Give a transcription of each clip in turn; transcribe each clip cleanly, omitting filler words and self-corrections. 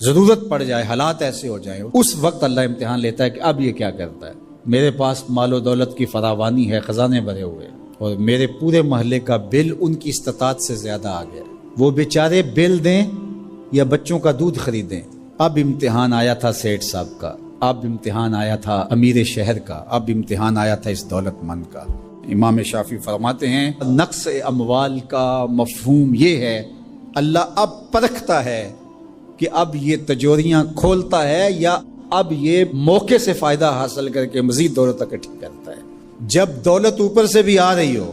ضرورت پڑ جائے، حالات ایسے ہو جائیں، اس وقت اللہ امتحان لیتا ہے کہ اب یہ کیا کرتا ہے۔ میرے پاس مال و دولت کی فراوانی ہے، خزانے بھرے ہوئے، اور میرے پورے محلے کا بل ان کی استطاعت سے زیادہ آ گیا، وہ بیچارے بل دیں یا بچوں کا دودھ خریدیں۔ اب امتحان آیا تھا سیٹھ صاحب کا، اب امتحان آیا تھا امیر شہر کا، اب امتحان آیا تھا اس دولت مند کا۔ امام شافعی فرماتے ہیں نقص اموال کا مفہوم یہ ہے، اللہ اب پرکھتا ہے کہ اب یہ تجوریاں کھولتا ہے یا اب یہ موقع سے فائدہ حاصل کر کے مزید دولت اکٹھی کرتا ہے۔ جب دولت اوپر سے بھی آ رہی ہو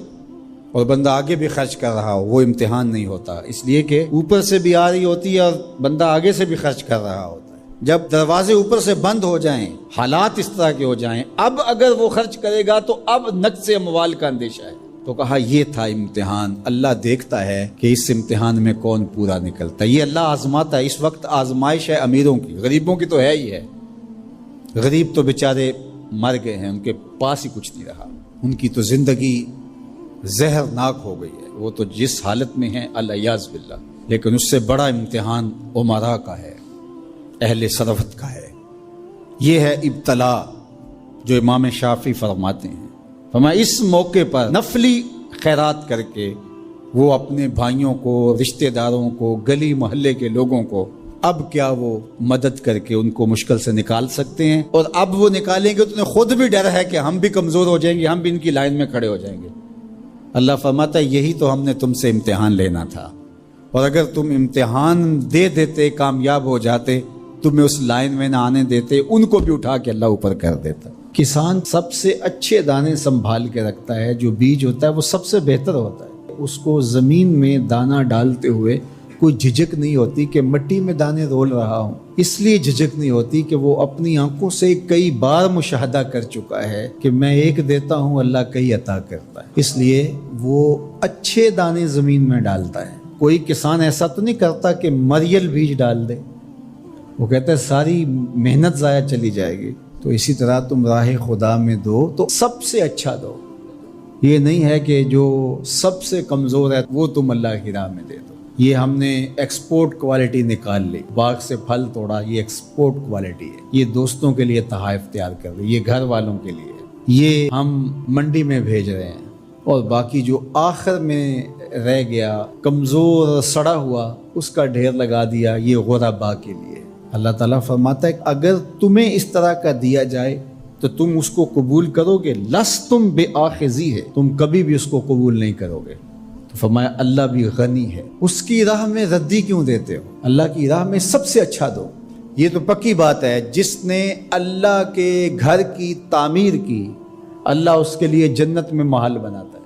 اور بندہ آگے بھی خرچ کر رہا ہو، وہ امتحان نہیں ہوتا، اس لیے کہ اوپر سے بھی آ رہی ہوتی ہے اور بندہ آگے سے بھی خرچ کر رہا ہوتا ہے۔ جب دروازے اوپر سے بند ہو جائیں، حالات اس طرح کے ہو جائیں، اب اگر وہ خرچ کرے گا تو اب نقص اموال کا اندیشہ ہے۔ تو کہا یہ تھا امتحان، اللہ دیکھتا ہے کہ اس امتحان میں کون پورا نکلتا ہے، یہ اللہ آزماتا ہے۔ اس وقت آزمائش ہے امیروں کی، غریبوں کی تو ہے ہی ہے، غریب تو بیچارے مر گئے ہیں، ان کے پاس ہی کچھ نہیں رہا، ان کی تو زندگی زہرناک ہو گئی ہے، وہ تو جس حالت میں ہیں الیاذ باللہ۔ لیکن اس سے بڑا امتحان امراء کا ہے، اہل ثروت کا ہے، یہ ہے ابتلا جو امام شافعی فرماتے ہیں۔ فرمایا اس موقع پر نفلی خیرات کر کے وہ اپنے بھائیوں کو، رشتہ داروں کو، گلی محلے کے لوگوں کو اب کیا وہ مدد کر کے ان کو مشکل سے نکال سکتے ہیں، اور اب وہ نکالیں گے تو انہیں خود بھی ڈر ہے کہ ہم بھی کمزور ہو جائیں گے، ہم بھی ان کی لائن میں کھڑے ہو جائیں گے۔ اللہ فرماتا ہے یہی تو ہم نے تم سے امتحان لینا تھا، اور اگر تم امتحان دے دیتے، کامیاب ہو جاتے، تمہیں اس لائن میں نہ آنے دیتے، ان کو بھی اٹھا کے اللہ اوپر کر دیتا۔ کسان سب سے اچھے دانے سنبھال کے رکھتا ہے، جو بیج ہوتا ہے وہ سب سے بہتر ہوتا ہے، اس کو زمین میں دانہ ڈالتے ہوئے کوئی جھجک نہیں ہوتی کہ مٹی میں دانے رول رہا ہوں، اس لیے جھجک نہیں ہوتی کہ وہ اپنی آنکھوں سے کئی بار مشاہدہ کر چکا ہے کہ میں ایک دیتا ہوں، اللہ کئی عطا کرتا ہے، اس لیے وہ اچھے دانے زمین میں ڈالتا ہے۔ کوئی کسان ایسا تو نہیں کرتا کہ مریل بیج ڈال دے، وہ کہتا ہے ساری محنت ضائع چلی جائے گی۔ تو اسی طرح تم راہ خدا میں دو تو سب سے اچھا دو، یہ نہیں ہے کہ جو سب سے کمزور ہے وہ تم اللہ کی راہ میں دے دو۔ یہ ہم نے ایکسپورٹ کوالٹی نکال لی، باغ سے پھل توڑا، یہ ایکسپورٹ کوالٹی ہے، یہ دوستوں کے لیے تحائف تیار کر رہے، یہ گھر والوں کے لیے، یہ ہم منڈی میں بھیج رہے ہیں، اور باقی جو آخر میں رہ گیا کمزور سڑا ہوا اس کا ڈھیر لگا دیا، یہ غربا کے لیے۔ اللہ تعالیٰ فرماتا ہے کہ اگر تمہیں اس طرح کا دیا جائے تو تم اس کو قبول کرو گے، لستم بے آخذی ہے، تم کبھی بھی اس کو قبول نہیں کرو گے۔ تو فرمایا اللہ بھی غنی ہے، اس کی راہ میں ردی کیوں دیتے ہو، اللہ کی راہ میں سب سے اچھا دو۔ یہ تو پکی بات ہے، جس نے اللہ کے گھر کی تعمیر کی، اللہ اس کے لیے جنت میں محل بناتا ہے،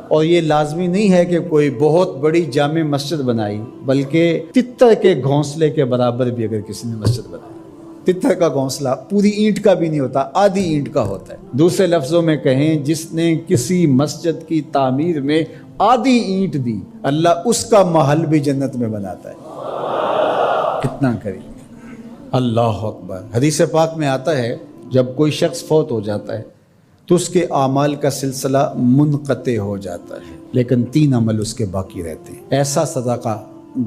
اور یہ لازمی نہیں ہے کہ کوئی بہت بڑی جامع مسجد بنائی، بلکہ تتر کے گھونسلے کے برابر بھی اگر کسی نے مسجد بنائی، تتر کا گھونسلہ پوری اینٹ کا بھی نہیں ہوتا، آدھی اینٹ کا ہوتا ہے۔ دوسرے لفظوں میں کہیں جس نے کسی مسجد کی تعمیر میں آدھی اینٹ دی، اللہ اس کا محل بھی جنت میں بناتا ہے۔ کتنا کریم، اللہ اکبر۔ حدیث پاک میں آتا ہے جب کوئی شخص فوت ہو جاتا ہے تو اس کے اعمال کا سلسلہ منقطع ہو جاتا ہے، لیکن 3 عمل اس کے باقی رہتے ہیں۔ ایسا صدقہ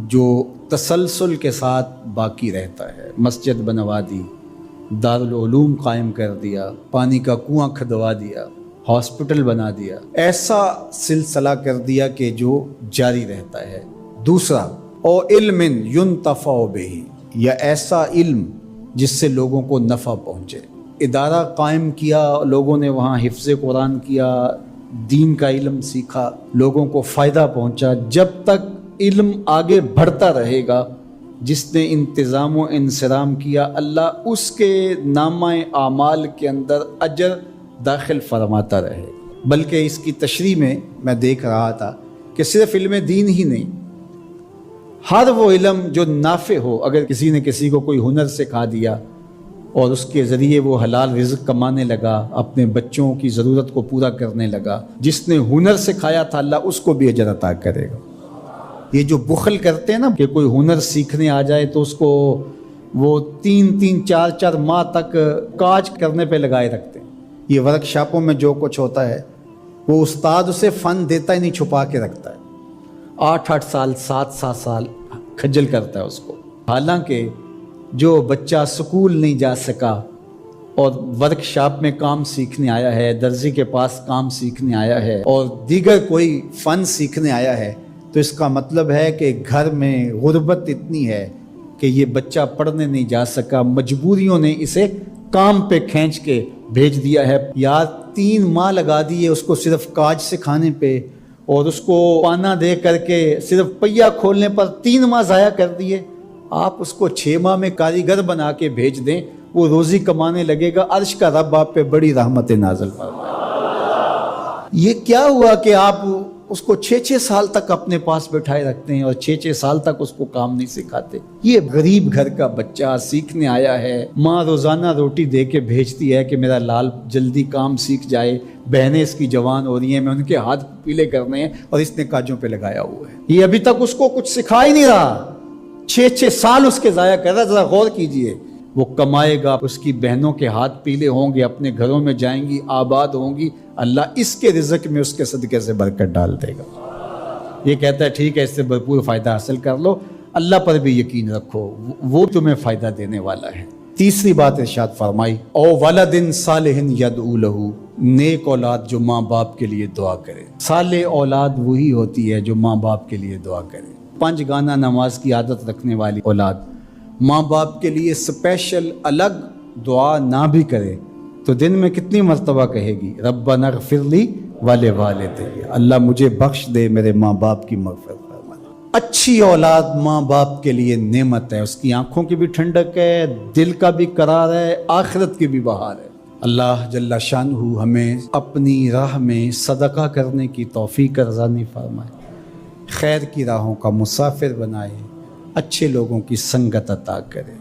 جو تسلسل کے ساتھ باقی رہتا ہے، مسجد بنوا دی، دارالعلوم قائم کر دیا، پانی کا کنواں کھدوا دیا، ہاسپٹل بنا دیا، ایسا سلسلہ کر دیا کہ جو جاری رہتا ہے۔ دوسرا، او علم ينتفع بہ، یا ایسا علم جس سے لوگوں کو نفع پہنچے، ادارہ قائم کیا، لوگوں نے وہاں حفظ قرآن کیا، دین کا علم سیکھا، لوگوں کو فائدہ پہنچا۔ جب تک علم آگے بڑھتا رہے گا، جس نے انتظام و انصرام کیا، اللہ اس کے نامہ اعمال کے اندر اجر داخل فرماتا رہے۔ بلکہ اس کی تشریح میں دیکھ رہا تھا کہ صرف علم دین ہی نہیں، ہر وہ علم جو نافع ہو، اگر کسی نے کسی کو کوئی ہنر سکھا دیا اور اس کے ذریعے وہ حلال رزق کمانے لگا، اپنے بچوں کی ضرورت کو پورا کرنے لگا، جس نے ہنر سکھایا تھا اللہ اس کو بھی اجر عطا کرے گا۔ یہ جو بخل کرتے ہیں نا کہ کوئی ہنر سیکھنے آ جائے تو اس کو وہ 3-4 ماہ تک کاج کرنے پہ لگائے رکھتے ہیں۔ یہ ورک شاپوں میں جو کچھ ہوتا ہے، وہ استاد اسے فن دیتا ہی نہیں، چھپا کے رکھتا ہے، 8 سال 7 سال کھجل کرتا ہے اس کو، حالانکہ جو بچہ سکول نہیں جا سکا اور ورک شاپ میں کام سیکھنے آیا ہے، درزی کے پاس کام سیکھنے آیا ہے اور دیگر کوئی فن سیکھنے آیا ہے، تو اس کا مطلب ہے کہ گھر میں غربت اتنی ہے کہ یہ بچہ پڑھنے نہیں جا سکا، مجبوریوں نے اسے کام پہ کھینچ کے بھیج دیا ہے۔ یار 3 ماہ لگا دیے اس کو صرف کاج سکھانے پہ، اور اس کو پانا دے کر کے صرف پہیا کھولنے پر 3 ماہ ضائع کر دیے۔ آپ اس کو 6 ماہ میں کاریگر بنا کے بھیج دیں، وہ روزی کمانے لگے گا، عرش کا رب آپ پہ بڑی رحمت نازل فرمائے۔ یہ کیا ہوا کہ آپ اس کو 6 سال تک اپنے پاس بٹھائے رکھتے ہیں اور 6 سال تک اس کو کام نہیں سکھاتے؟ یہ غریب گھر کا بچہ سیکھنے آیا ہے، ماں روزانہ روٹی دے کے بھیجتی ہے کہ میرا لال جلدی کام سیکھ جائے، بہنیں اس کی جوان ہو رہی ہیں، میں ان کے ہاتھ پیلے کرنے ہیں، اور اس نے کاجوں پہ لگایا ہوا ہے۔ یہ ابھی تک اس کو کچھ سکھا ہی نہیں رہا، 6 سال اس کے ضائع کر رہا۔ ذرا غور کیجئے، وہ کمائے گا، اس کی بہنوں کے ہاتھ پیلے ہوں گے، اپنے گھروں میں جائیں گی، آباد ہوں گی، اللہ اس کے رزق میں اس کے صدقے سے برکت ڈال دے گا۔ یہ کہتا ہے ٹھیک ہے، اس سے بھرپور فائدہ حاصل کر لو، اللہ پر بھی یقین رکھو، وہ تمہیں فائدہ دینے والا ہے۔ تیسری بات ارشاد فرمائی، او ولد صالح یدعو لہ، نیک اولاد جو ماں باپ کے لیے دعا کرے۔ صالح اولاد وہی ہوتی ہے جو ماں باپ کے لیے دعا کرے۔ 5 گانا نماز کی عادت رکھنے والی اولاد ماں باپ کے لیے اسپیشل الگ دعا نہ بھی کرے تو دن میں کتنی مرتبہ کہے گی، ربنا اغفر لی ولوالدی، اللہ مجھے بخش دے، میرے ماں باپ کی مغفرت فرما۔ اچھی اولاد ماں باپ کے لیے نعمت ہے، اس کی آنکھوں کی بھی ٹھنڈک ہے، دل کا بھی قرار ہے، آخرت کی بھی بہار ہے۔ اللہ جل شانہ ہمیں اپنی راہ میں صدقہ کرنے کی توفیق رضانی فرمائے، خیر کی راہوں کا مسافر بنائے، اچھے لوگوں کی سنگت عطا کرے۔